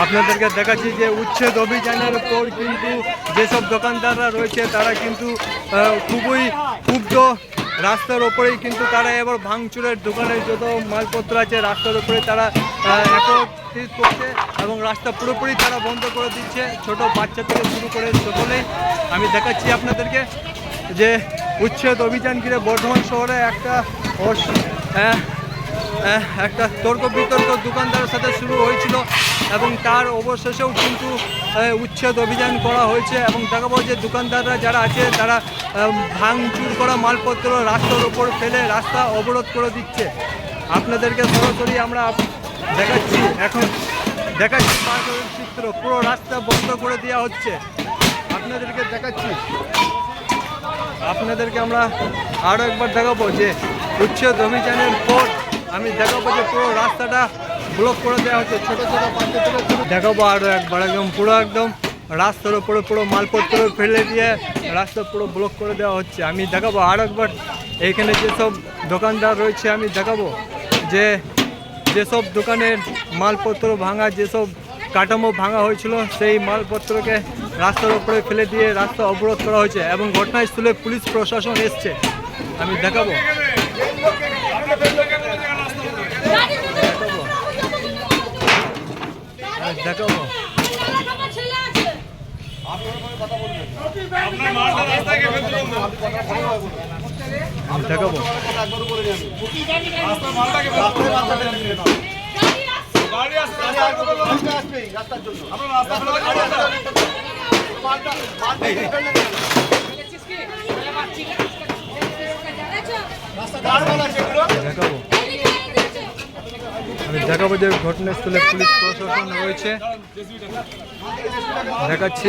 আপনাদেরকে দেখাচ্ছি যে উচ্ছেদ অভিযানের পর কিন্তু যেসব দোকানদাররা রয়েছে তারা কিন্তু খুবই ক্ষুব্ধ। রাস্তার ওপরেই কিন্তু তারা এবার ভাঙচুরের দোকানের যত মালপত্র আছে রাস্তার ওপরে তারা একত্রিত করছে এবং রাস্তা পুরোপুরি তারা বন্ধ করে দিচ্ছে, ছোট বাচ্চা থেকে শুরু করে সকলেই। আমি দেখাচ্ছি আপনাদেরকে যে উচ্ছেদ অভিযান ঘিরে বর্ধমান শহরে একটা তর্ক বিতর্ক দোকানদারের সাথে শুরু হয়েছিল এবং তার অবশেষেও কিন্তু উচ্ছেদ অভিযান করা হয়েছে। এবং দেখাবো যে দোকানদাররা যারা আছে তারা ভাঙচুর করা মালপত্র রাস্তার ওপর ফেলে রাস্তা অবরোধ করে দিচ্ছে। আপনাদেরকে সরাসরি আমরা দেখাচ্ছি, এখন দেখাচ্ছি চিত্র, পুরো রাস্তা বন্ধ করে দেওয়া হচ্ছে। আপনাদেরকে দেখাচ্ছি, আপনাদেরকে আমরা আরও একবার দেখাবো যে উচ্ছেদ অভিযানের পর আমি দেখাবো যে পুরো রাস্তাটা ব্লক করে দেওয়া হচ্ছে। ছোটো ছোটো বাচ্চা থেকে দেখাবো আরও একবার একদম পুরো একদম রাস্তার ওপরে পুরো মালপত্র ফেলে দিয়ে রাস্তা পুরো ব্লক করে দেওয়া হচ্ছে। আমি দেখাবো আরও একবার এইখানে যেসব দোকানদার রয়েছে আমি দেখাবো যে যেসব দোকানের মালপত্র ভাঙা, যেসব কাঠামো ভাঙা হয়েছিল সেই মালপত্রকে রাস্তার উপরে ফেলে দিয়ে রাস্তা অবরোধ করা হয়েছে এবং ঘটনাস্থলে পুলিশ প্রশাসন এসছে। আমি দেখাবো দেখাবো দেখাবো দেখাবো আমি দেখাবো যে ঘটনাস্থলে পুলিশ প্রশাসন রয়েছে। দেখাচ্ছি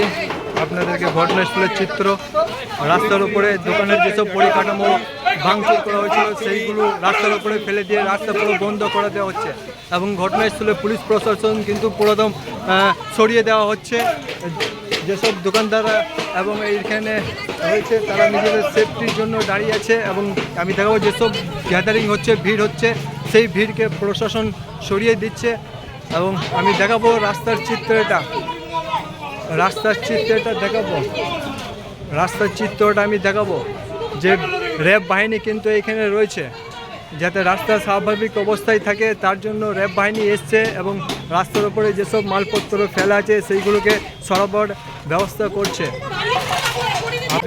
আপনাদেরকে ঘটনাস্থলের চিত্র। রাস্তার উপরে দোকানের যেসব পরিকাঠামো ভাঙচুর করা হয়েছিল সেইগুলো রাস্তার উপরে ফেলে দিয়ে রাস্তা পুরো বন্ধ করে দেওয়া হচ্ছে এবং ঘটনাস্থলে পুলিশ প্রশাসন কিন্তু পুরোদম সরিয়ে দেওয়া হচ্ছে। যেসব দোকানদাররা এবং এইখানে রয়েছে তারা নিজেদের সেফটির জন্য দাঁড়িয়ে আছে এবং আমি দেখাবো যেসব গ্যাদারিং হচ্ছে, ভিড় হচ্ছে, সেই ভিড়কে প্রশাসন সরিয়ে দিচ্ছে। এবং আমি দেখাবো রাস্তার চিত্রটা দেখাবো, রাস্তার চিত্রটা আমি দেখাবো যে র্যাব বাহিনী কিন্তু এখানে রয়েছে যাতে রাস্তা স্বাভাবিক অবস্থায় থাকে, তার জন্য র্যাব বাহিনী এসছে এবং রাস্তার উপরে যেসব মালপত্র ফেলা আছে সেইগুলোকে সরাবার ব্যবস্থা করছে।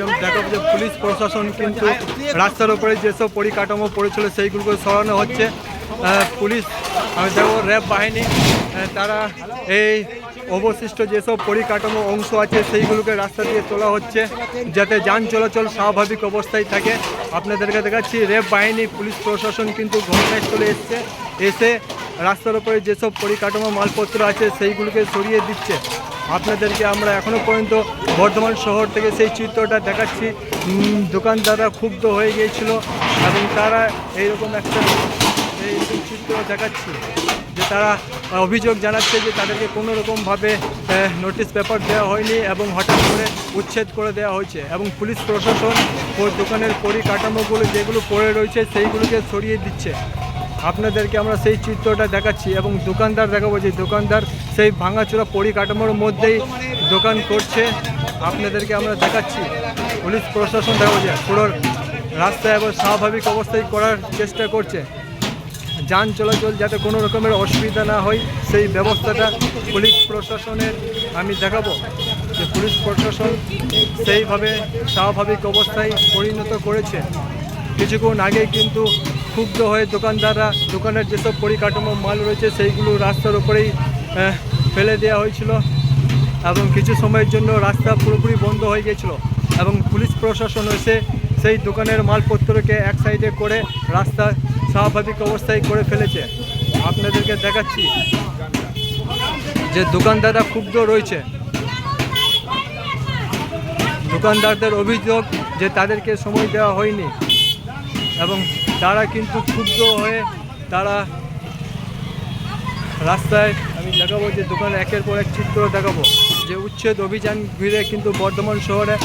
আমি দেখাবো যে পুলিশ প্রশাসন কিন্তু রাস্তার উপরে যেসব পরিকাঠামো পড়েছিল সেইগুলোকে সরানো হচ্ছে। পুলিশ আমি দেখব র্যাব বাহিনী তারা এই অবশিষ্ট যেসব পরিকাঠামো অংশ আছে সেইগুলোকে রাস্তা দিয়ে তোলা হচ্ছে যাতে যান চলাচল স্বাভাবিক অবস্থায় থাকে। আপনাদেরকে দেখাচ্ছি র্যাব বাহিনী পুলিশ প্রশাসন কিন্তু ঘটনাস্থলে এসে রাস্তার উপরে যেসব পরিকাঠামো মালপত্র আছে সেইগুলোকে সরিয়ে দিচ্ছে। আপনাদেরকে আমরা এখনও পর্যন্ত বর্ধমান শহর থেকে সেই চিত্রটা দেখাচ্ছি। দোকানদাররা ক্ষুব্ধ হয়ে গিয়েছিল এবং তারা এইরকম একটা চিত্র দেখাচ্ছি যে তারা অভিযোগ জানাচ্ছে যে তাদেরকে কোনো রকমভাবে নোটিশ পেপার দেওয়া হয়নি এবং হঠাৎ করে উচ্ছেদ করে দেওয়া হয়েছে এবং পুলিশ প্রশাসন ও দোকানের পরিকাঠামোগুলো যেগুলো পড়ে রয়েছে সেইগুলোকে সরিয়ে দিচ্ছে। আপনাদেরকে আমরা সেই চিত্রটা দেখাচ্ছি এবং দোকানদার দেখাবো যে দোকানদার সেই ভাঙাচোরা পরিকাঠামোর মধ্যেই দোকান করছে। আপনাদেরকে আমরা দেখাচ্ছি পুলিশ প্রশাসন দেখাবো যে পুরো রাস্তা এবার স্বাভাবিক অবস্থায় করার চেষ্টা করছে, যান চলাচল যাতে কোনো রকমের অসুবিধা না হয় সেই ব্যবস্থাটা পুলিশ প্রশাসনের আমি দেখাবো যে পুলিশ প্রশাসন সেইভাবে স্বাভাবিক অবস্থায় পরিণত করেছে। কিছুক্ষণ আগে কিন্তু ক্ষুব্ধ হয়ে দোকানদাররা দোকানের যেসব পরিকাঠামো মাল রয়েছে সেইগুলো রাস্তার উপরেই ফেলে দেওয়া হয়েছিল এবং কিছু সময়ের জন্য রাস্তা পুরোপুরি বন্ধ হয়ে গিয়েছিল এবং পুলিশ প্রশাসন এসে সেই দোকানের মালপত্রকে এক সাইডে করে রাস্তা স্বাভাবিক অবস্থায় করে ফেলেছে। আপনাদেরকে দেখাচ্ছি যে দোকানদাররা ক্ষুব্ধ রয়েছে। দোকানদারদের অভিযোগ যে তাদেরকে সময় দেওয়া হয়নি এবং তারা কিন্তু ক্ষুব্ধ হয়ে তারা রাস্তায় আমি দেখাবো যে দোকানে একের পর এক চিত্র দেখাবো যে উচ্ছেদ অভিযান ঘিরে কিন্তু বর্ধমান শহরে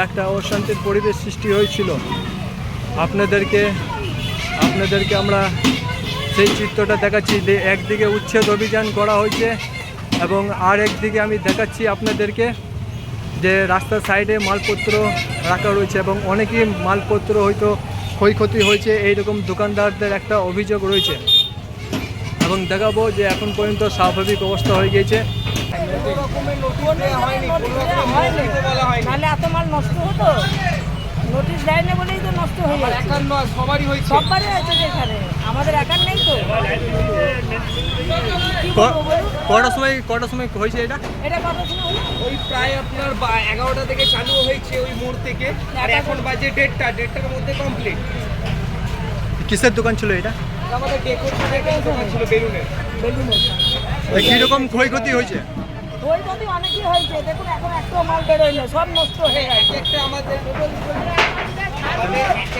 একটা অশান্তির পরিবেশ সৃষ্টি হয়েছিল। আপনাদেরকে আমরা সেই চিত্রটা দেখাচ্ছি। একদিকে উচ্ছেদ অভিযান করা হয়েছে এবং আর একদিকে আমি দেখাচ্ছি আপনাদেরকে যে রাস্তার সাইডে মালপত্র রাখা রয়েছে এবং অনেকই মালপত্র হয়তো ক্ষয়ক্ষতি হয়েছে এইরকম দোকানদারদের একটা অভিযোগ রয়েছে এবং দেখাবো যে এখন পর্যন্ত স্বাভাবিক অবস্থা হয়ে গিয়েছে। নাহলে এত মাল নষ্ট হতো, নোটিশ দেয় না বলেই তো নষ্ট হয়ে যাচ্ছে। সবারই হয়েছে, সবারই হয়েছে এখানে, আমাদের একার নেই তো। কটার সময় হয়েছে এটা? এটা কটার সময় হলো? ওই প্রায় আপনার 11টা থেকে চালু হয়েছে ওই মোড় থেকে, আর এখন বাজে 1:30টার মধ্যে কমপ্লিট। কিসের দোকান ছিল এটা? আমাদের ডেকোরেশনের দোকান ছিল, বেলুনের। কীরকম ক্ষয়ক্ষতি হয়েছে? ক্ষয়ক্ষতি অনেকই হয়েছে, দেখুন এখন একটা মাল বেরোয় না, সব নষ্ট হয়ে গেছে। একটা আমাদের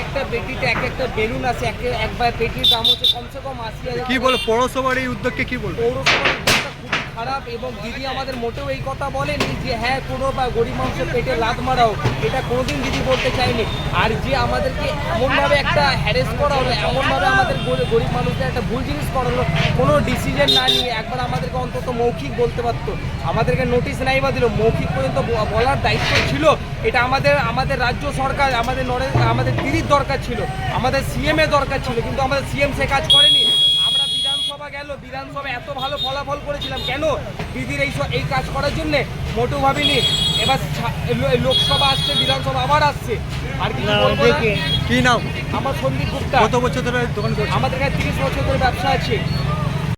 একটা পেটিতে একটা বেলুন আছে, একবার পেটির দাম হচ্ছে কমসে কম 80,000। কি বলো পৌরসভার এই উদ্যোগকে কি বলবো? পৌরসভার উদ্যোগটা খুবই খারাপ এবং দিদি আমাদের মোটেও এই কথা বলেনি যে হ্যাঁ কোনো বা গরিব মানুষের পেটে লাথ মারাও, এটা কোনোদিন দিদি বলতে চাইনি। আর যে আমাদেরকে এমনভাবে একটা হ্যারেস করা হলো, এমনভাবে আমাদের গরিব মানুষদের একটা ভুল জিনিস করা হলো, কোনো ডিসিশন না নিয়ে একবার আমাদেরকে অন্তত মৌখিক বলতে পারতো। আমাদেরকে নোটিশ নাই বা দিল, মৌখিক পর্যন্ত বলার দায়িত্ব ছিল। এটা আমাদের রাজ্য সরকার, আমাদের দিদির দরকার ছিল, আমাদের সিএম এর দরকার ছিল, কিন্তু আমাদের সিএম সে কাজ করেনি। আমরা বিধানসভা গেল, বিধানসভা এত ভালো ফলাফল করেছিলাম, কেন দিদির এই কাজ করার জন্যে মোটেও ভাবিনি। এবার লোকসভা আসছে, বিধানসভা আবার আসছে, আর কি বলবো না। কি নাম? আমার সন্দীপ গুপ্তা। কত বছর ধরে দোকান করছেন? আমাদের কাছে 30 বছর ধরে ব্যবসা আছে।